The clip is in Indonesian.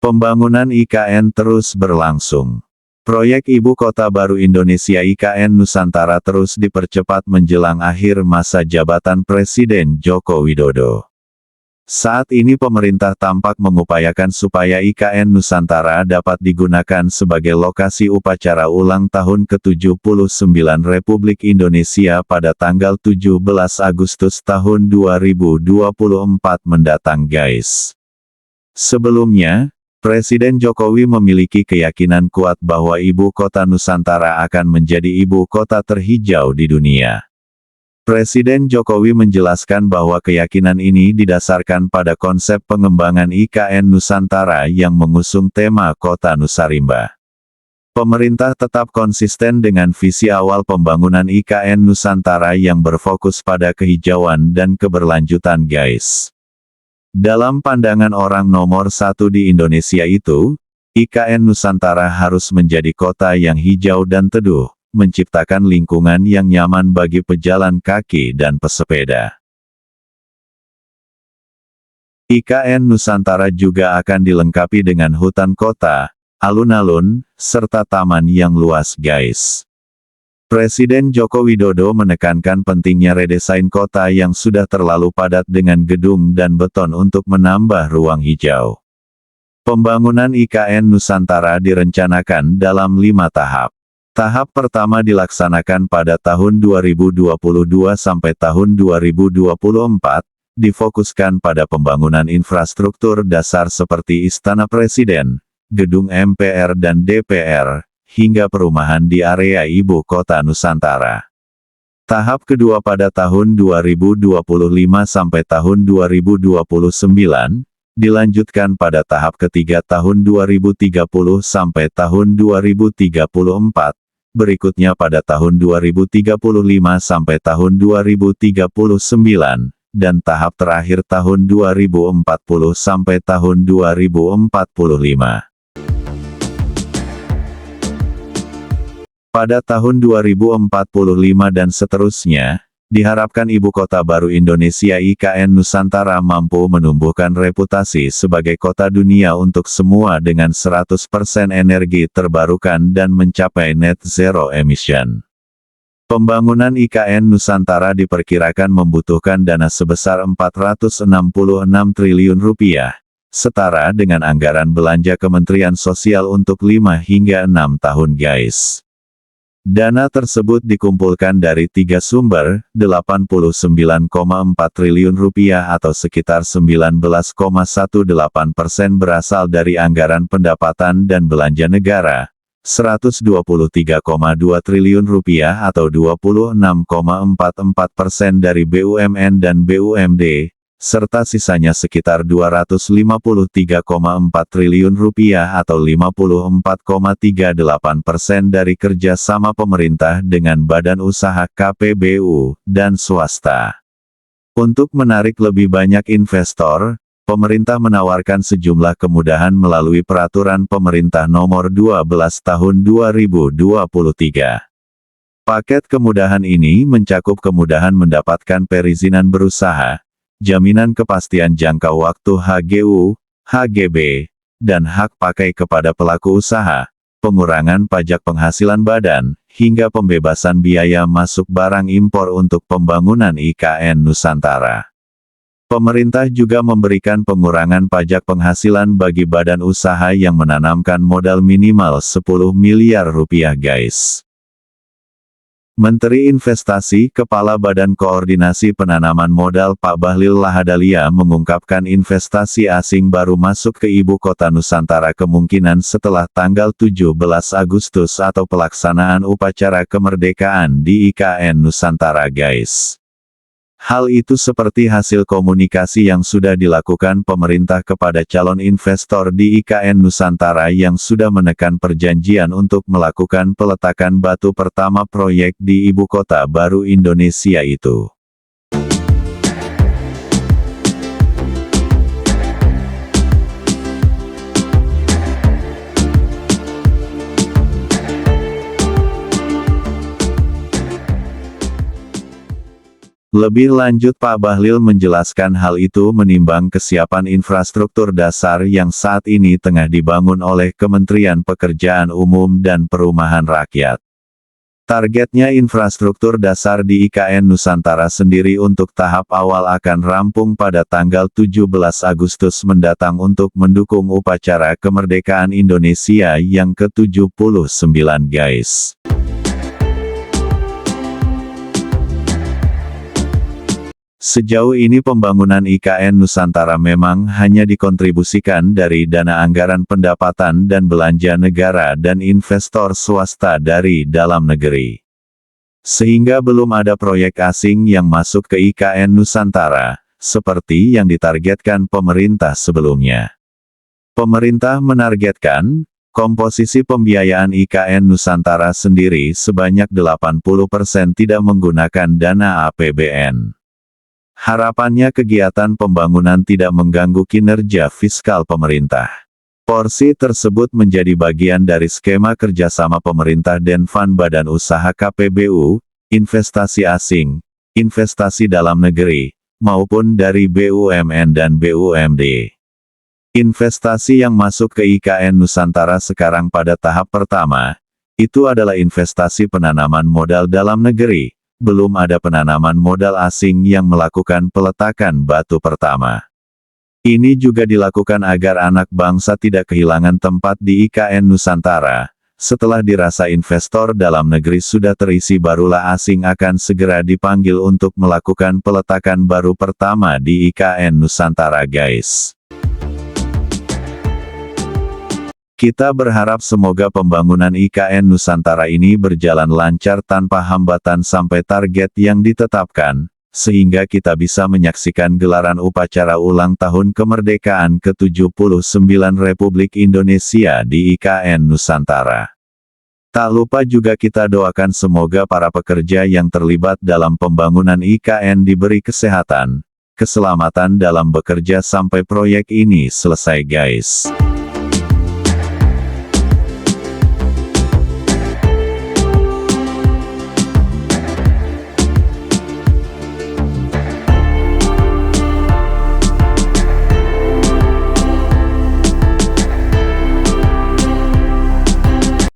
Pembangunan IKN terus berlangsung. Proyek Ibu Kota Baru Indonesia IKN Nusantara terus dipercepat menjelang akhir masa jabatan Presiden Joko Widodo. Saat ini pemerintah tampak mengupayakan supaya IKN Nusantara dapat digunakan sebagai lokasi upacara ulang tahun ke-79 Republik Indonesia pada tanggal 17 Agustus tahun 2024 mendatang guys. Sebelumnya, Presiden Jokowi memiliki keyakinan kuat bahwa Ibu Kota Nusantara akan menjadi ibu kota terhijau di dunia. Presiden Jokowi menjelaskan bahwa keyakinan ini didasarkan pada konsep pengembangan IKN Nusantara yang mengusung tema Kota Nusarimba. Pemerintah tetap konsisten dengan visi awal pembangunan IKN Nusantara yang berfokus pada kehijauan dan keberlanjutan guys. Dalam pandangan orang nomor satu di Indonesia itu, IKN Nusantara harus menjadi kota yang hijau dan teduh, menciptakan lingkungan yang nyaman bagi pejalan kaki dan pesepeda. IKN Nusantara juga akan dilengkapi dengan hutan kota, alun-alun, serta taman yang luas guys. Presiden Joko Widodo menekankan pentingnya redesain kota yang sudah terlalu padat dengan gedung dan beton untuk menambah ruang hijau. Pembangunan IKN Nusantara direncanakan dalam 5 tahap. Tahap pertama dilaksanakan pada tahun 2022 sampai tahun 2024, difokuskan pada pembangunan infrastruktur dasar seperti Istana Presiden, gedung MPR dan DPR, hingga perumahan di area Ibu Kota Nusantara. Tahap kedua pada tahun 2025 sampai tahun 2029, dilanjutkan pada tahap ketiga tahun 2030 sampai tahun 2034, berikutnya pada tahun 2035 sampai tahun 2039, dan tahap terakhir tahun 2040 sampai tahun 2045. Pada tahun 2045 dan seterusnya, diharapkan Ibu Kota Baru Indonesia IKN Nusantara mampu menumbuhkan reputasi sebagai kota dunia untuk semua dengan 100% energi terbarukan dan mencapai net zero emission. Pembangunan IKN Nusantara diperkirakan membutuhkan dana sebesar Rp466 triliun, setara dengan anggaran belanja Kementerian Sosial untuk 5 hingga 6 tahun guys. Dana tersebut dikumpulkan dari 3 sumber, Rp89,4 triliun atau sekitar 19,18% berasal dari anggaran pendapatan dan belanja negara, Rp123,2 triliun atau 26,44% dari BUMN dan BUMD, serta sisanya sekitar Rp253,4 triliun atau 54,38% dari kerjasama pemerintah dengan badan usaha KPBU dan swasta. Untuk menarik lebih banyak investor, pemerintah menawarkan sejumlah kemudahan melalui Peraturan Pemerintah Nomor 12 Tahun 2023. Paket kemudahan ini mencakup kemudahan mendapatkan perizinan berusaha, jaminan kepastian jangka waktu HGU, HGB, dan hak pakai kepada pelaku usaha, pengurangan pajak penghasilan badan, hingga pembebasan biaya masuk barang impor untuk pembangunan IKN Nusantara. Pemerintah juga memberikan pengurangan pajak penghasilan bagi badan usaha yang menanamkan modal minimal Rp10 miliar guys. Menteri Investasi Kepala Badan Koordinasi Penanaman Modal Pak Bahlil Lahadalia mengungkapkan investasi asing baru masuk ke Ibu Kota Nusantara kemungkinan setelah tanggal 17 Agustus atau pelaksanaan upacara kemerdekaan di IKN Nusantara guys. Hal itu seperti hasil komunikasi yang sudah dilakukan pemerintah kepada calon investor di IKN Nusantara yang sudah menekan perjanjian untuk melakukan peletakan batu pertama proyek di Ibu Kota Baru Indonesia itu. Lebih lanjut Pak Bahlil menjelaskan hal itu menimbang kesiapan infrastruktur dasar yang saat ini tengah dibangun oleh Kementerian Pekerjaan Umum dan Perumahan Rakyat. Targetnya infrastruktur dasar di IKN Nusantara sendiri untuk tahap awal akan rampung pada tanggal 17 Agustus mendatang untuk mendukung upacara kemerdekaan Indonesia yang ke-79 guys. Sejauh ini pembangunan IKN Nusantara memang hanya dikontribusikan dari dana anggaran pendapatan dan belanja negara dan investor swasta dari dalam negeri. Sehingga belum ada proyek asing yang masuk ke IKN Nusantara, seperti yang ditargetkan pemerintah sebelumnya. Pemerintah menargetkan, komposisi pembiayaan IKN Nusantara sendiri sebanyak 80% tidak menggunakan dana APBN. Harapannya kegiatan pembangunan tidak mengganggu kinerja fiskal pemerintah. Porsi tersebut menjadi bagian dari skema kerjasama pemerintah Denfan Badan Usaha KPBU, investasi asing, investasi dalam negeri, maupun dari BUMN dan BUMD. Investasi yang masuk ke IKN Nusantara sekarang pada tahap pertama, itu adalah investasi penanaman modal dalam negeri. Belum ada penanaman modal asing yang melakukan peletakan batu pertama. Ini juga dilakukan agar anak bangsa tidak kehilangan tempat di IKN Nusantara. Setelah dirasa investor dalam negeri sudah terisi, barulah asing akan segera dipanggil untuk melakukan peletakan baru pertama di IKN Nusantara guys. Kita berharap semoga pembangunan IKN Nusantara ini berjalan lancar tanpa hambatan sampai target yang ditetapkan, sehingga kita bisa menyaksikan gelaran upacara ulang tahun kemerdekaan ke-79 Republik Indonesia di IKN Nusantara. Tak lupa juga kita doakan semoga para pekerja yang terlibat dalam pembangunan IKN diberi kesehatan, keselamatan dalam bekerja sampai proyek ini selesai guys.